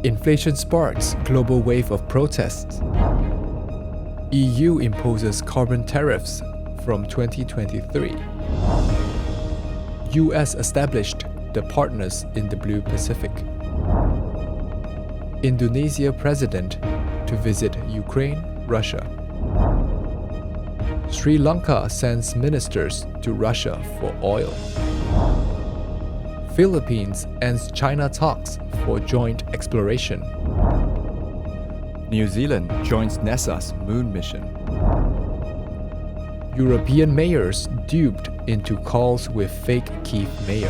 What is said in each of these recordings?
Inflation sparks global wave of protests. EU imposes carbon tariffs from 2023. US established the partners in the Blue Pacific. Indonesia president to visit Ukraine, Russia. Sri Lanka sends ministers to Russia for oil. Philippines ends China talks for joint exploration. New Zealand joins NASA's moon mission. European mayors duped into calls with fake Kiev mayor.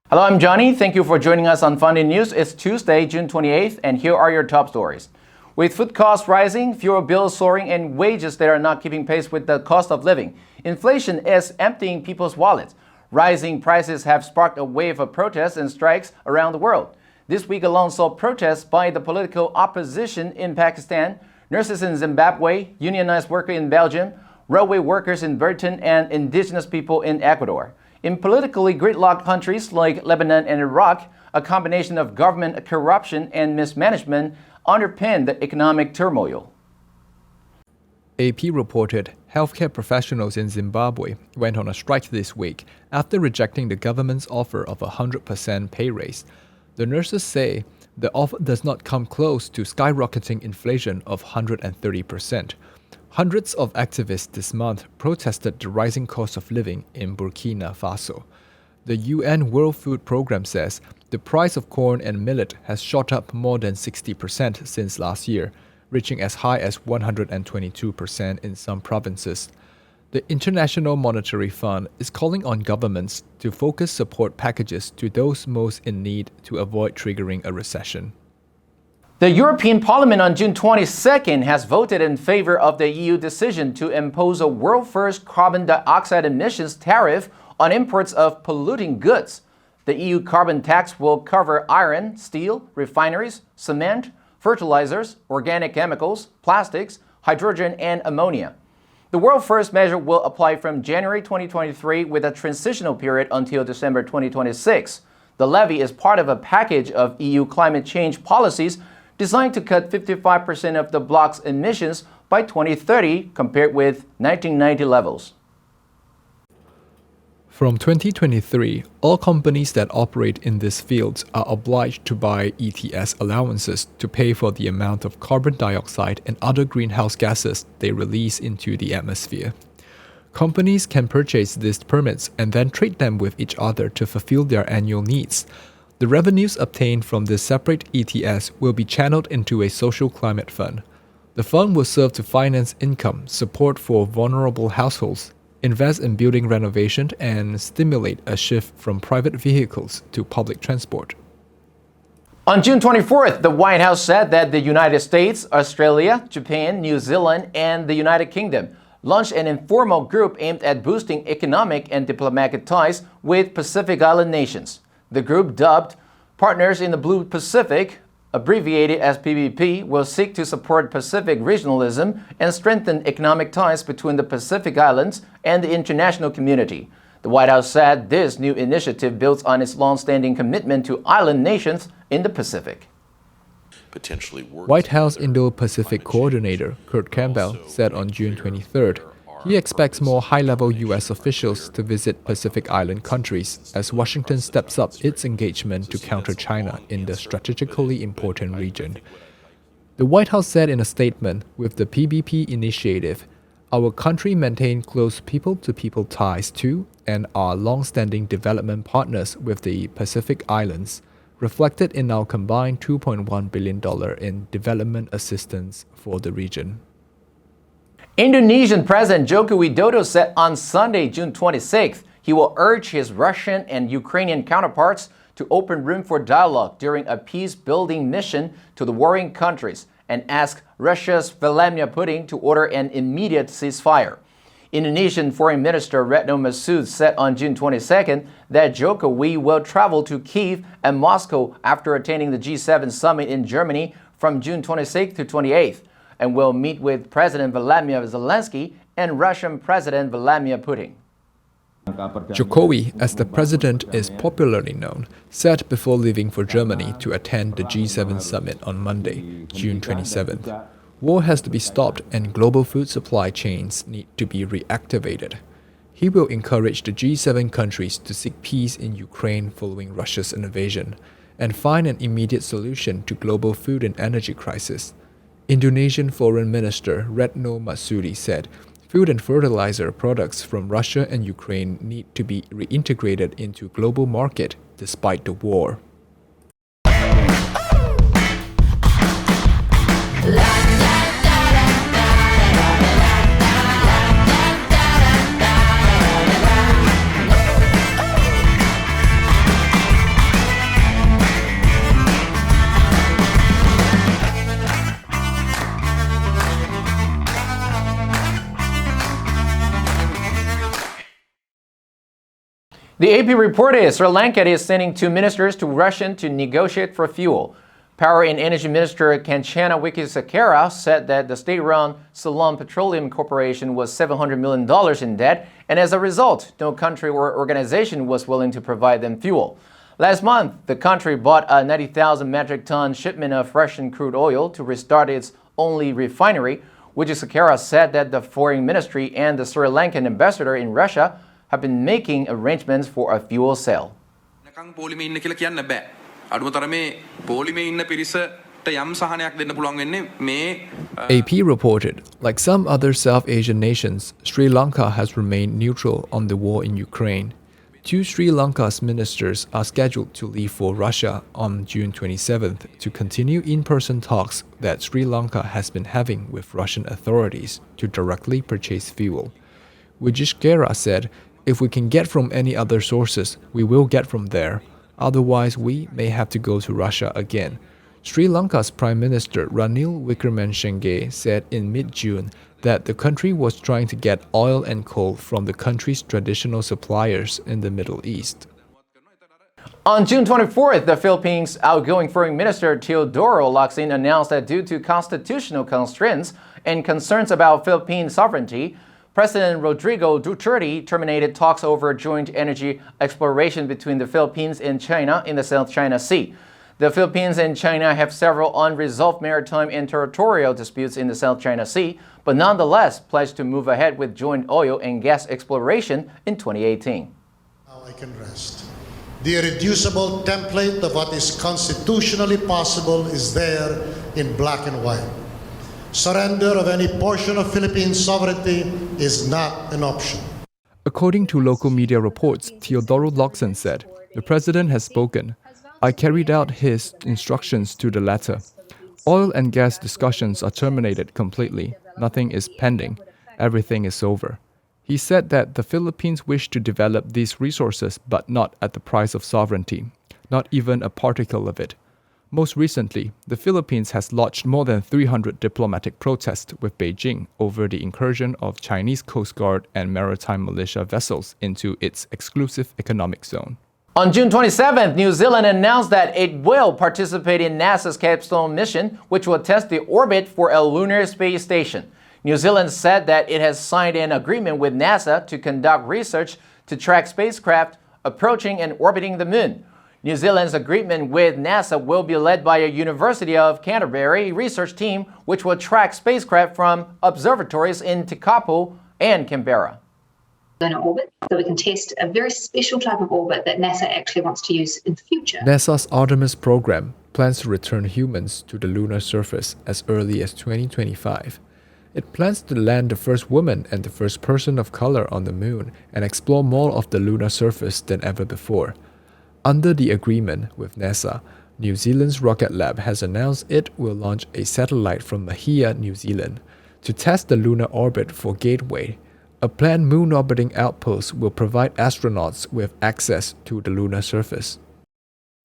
Hello, I'm Johnny. Thank you for joining us on FUNDAY News. It's Tuesday, June 28th, and here are your top stories. With food costs rising, fuel bills soaring, and wages that are not keeping pace with the cost of living, inflation is emptying people's wallets. Rising prices have sparked a wave of protests and strikes around the world. This week alone saw protests by the political opposition in Pakistan, nurses in Zimbabwe, unionized workers in Belgium, railway workers in Britain, and indigenous people in Ecuador. In politically gridlocked countries like Lebanon and Iraq, a combination of government corruption and mismanagement underpinned the economic turmoil. AP reported healthcare professionals in Zimbabwe went on a strike this week after rejecting the government's offer of a 100% pay raise. The nurses say the offer does not come close to skyrocketing inflation of 130%. Hundreds of activists this month protested the rising cost of living in Burkina Faso. The UN World Food Programme says the price of corn and millet has shot up more than 60% since last year, reaching as high as 122% in some provinces. The International Monetary Fund is calling on governments to focus support packages to those most in need to avoid triggering a recession. The European Parliament on June 22nd has voted in favor of the EU decision to impose a world-first carbon dioxide emissions tariff on imports of polluting goods. The EU carbon tax will cover iron, steel, refineries, cement, fertilizers, organic chemicals, plastics, hydrogen, and ammonia. The world-first measure will apply from January 2023 with a transitional period until December 2026. The levy is part of a package of EU climate change policies designed to cut 55% of the bloc's emissions by 2030 compared with 1990 levels. From 2023, all companies that operate in these fields are obliged to buy ETS allowances to pay for the amount of carbon dioxide and other greenhouse gases they release into the atmosphere. Companies can purchase these permits and then trade them with each other to fulfill their annual needs. The revenues obtained from this separate ETS will be channeled into a social climate fund. The fund will serve to finance income support for vulnerable households, invest in building renovation, and stimulate a shift from private vehicles to public transport. On June 24th, the White House said that the United States, Australia, Japan, New Zealand, and the United Kingdom launched an informal group aimed at boosting economic and diplomatic ties with Pacific Island nations. The group, dubbed Partners in the Blue Pacific, abbreviated as PBP, will seek to support Pacific regionalism and strengthen economic ties between the Pacific Islands and the international community. The White House said this new initiative builds on its long-standing commitment to island nations in the Pacific. White House Indo-Pacific Coordinator Kurt Campbell said on June 23rd, he expects more high-level U.S. officials to visit Pacific Island countries as Washington steps up its engagement to counter China in the strategically important region. The White House said in a statement, with the PBP initiative, our country maintains close people-to-people ties to and are long-standing development partners with the Pacific Islands, reflected in our combined $2.1 billion in development assistance for the region. Indonesian President Joko Widodo said on Sunday, June 26th, he will urge his Russian and Ukrainian counterparts to open room for dialogue during a peace-building mission to the warring countries and ask Russia's Vladimir Putin to order an immediate ceasefire. Indonesian Foreign Minister Retno Marsudi said on June 22nd that Jokowi will travel to Kyiv and Moscow after attending the G7 summit in Germany from June 26th to 28th. And will meet with President Vladimir Zelensky and Russian President Vladimir Putin. Jokowi, as the president is popularly known, said before leaving for Germany to attend the G7 summit on Monday, June 27th. War has to be stopped and global food supply chains need to be reactivated. He will encourage the G7 countries to seek peace in Ukraine following Russia's invasion and find an immediate solution to global food and energy crisis. Indonesian Foreign Minister Retno Marsudi said food and fertilizer products from Russia and Ukraine need to be reintegrated into global market despite the war. The AP reported Sri Lanka is sending 2 ministers to Russia to negotiate for fuel. Power and Energy Minister Kanchana Wickremesinghe said that the state-run Ceylon Petroleum Corporation was $700 million in debt, and as a result, no country or organization was willing to provide them fuel. Last month, the country bought a 90,000 metric ton shipment of Russian crude oil to restart its only refinery. Wickremesinghe said that the foreign ministry and the Sri Lankan ambassador in Russia have been making arrangements for a fuel sale. AP reported, like some other South Asian nations, Sri Lanka has remained neutral on the war in Ukraine. 2 Sri Lanka's ministers are scheduled to leave for Russia on June 27th to continue in-person talks that Sri Lanka has been having with Russian authorities to directly purchase fuel. Wickremesinghe said, "If we can get from any other sources, we will get from there. Otherwise, we may have to go to Russia again." Sri Lanka's Prime Minister Ranil Wickremesinghe said in mid-June that the country was trying to get oil and coal from the country's traditional suppliers in the Middle East. On June 24th, the Philippines' outgoing Foreign Minister Teodoro Locsin announced that due to constitutional constraints and concerns about Philippine sovereignty, President Rodrigo Duterte terminated talks over joint energy exploration between the Philippines and China in the South China Sea. The Philippines and China have several unresolved maritime and territorial disputes in the South China Sea, but nonetheless pledged to move ahead with joint oil and gas exploration in 2018. Now I can rest. The irreducible template of what is constitutionally possible is there in black and white. Surrender of any portion of Philippine sovereignty is not an option. According to local media reports, Teodoro Locsin said, "The president has spoken. I carried out his instructions to the letter. Oil and gas discussions are terminated completely. Nothing is pending. Everything is over." He said that the Philippines wish to develop these resources but not at the price of sovereignty, not even a particle of it. Most recently, the Philippines has lodged more than 300 diplomatic protests with Beijing over the incursion of Chinese Coast Guard and maritime militia vessels into its exclusive economic zone. On June 27th, New Zealand announced that it will participate in NASA's Capstone mission, which will test the orbit for a lunar space station. New Zealand said that it has signed an agreement with NASA to conduct research to track spacecraft approaching and orbiting the moon. New Zealand's agreement with NASA will be led by a University of Canterbury research team, which will track spacecraft from observatories in Tekapo and Canberra. Lunar orbit, so we can test a very special type of orbit that NASA actually wants to use in the future. NASA's Artemis program plans to return humans to the lunar surface as early as 2025. It plans to land the first woman and the first person of color on the moon and explore more of the lunar surface than ever before. Under the agreement with NASA, New Zealand's Rocket Lab has announced it will launch a satellite from Mahia, New Zealand, to test the lunar orbit for Gateway. A planned moon-orbiting outpost will provide astronauts with access to the lunar surface.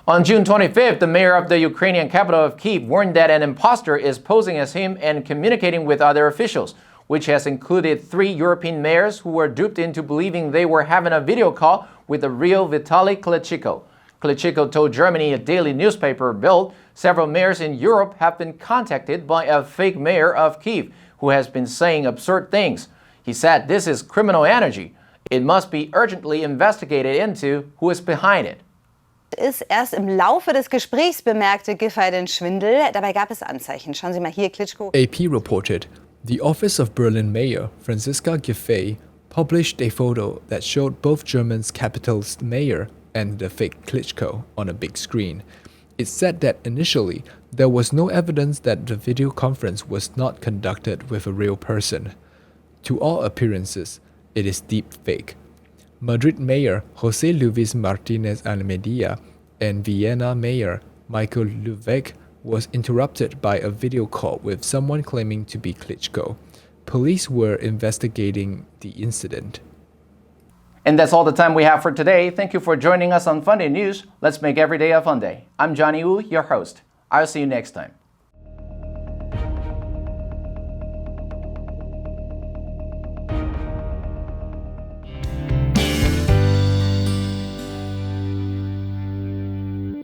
On June 25th, the mayor of the Ukrainian capital of Kyiv warned that an imposter is posing as him and communicating with other officials, which has included 3 European mayors who were duped into believing they were having a video call with the real Vitaly Klitschko. Klitschko told Germany, a daily newspaper, Bild, several mayors in Europe have been contacted by a fake mayor of Kyiv who has been saying absurd things. He said this is criminal energy. It must be urgently investigated into who is behind it. Ist erst im Laufe des Gesprächs bemerkte Giffey den Schwindel. Dabei gab es Anzeichen. Schauen Sie mal hier, Klitschko. AP reported, the office of Berlin Mayor Franziska Giffey published a photo that showed both German's capital's mayor and the fake Klitschko on a big screen. It said that initially, there was no evidence that the video conference was not conducted with a real person. To all appearances, it is deep fake. Madrid Mayor José Luis Martínez Almeida and Vienna Mayor Michael Löweg was interrupted by a video call with someone claiming to be Klitschko. Police were investigating the incident. And that's all the time we have for today. Thank you for joining us on FUNDAY News. Let's make every day a fun day. I'm Johnny Wu, your host. I'll see you next time.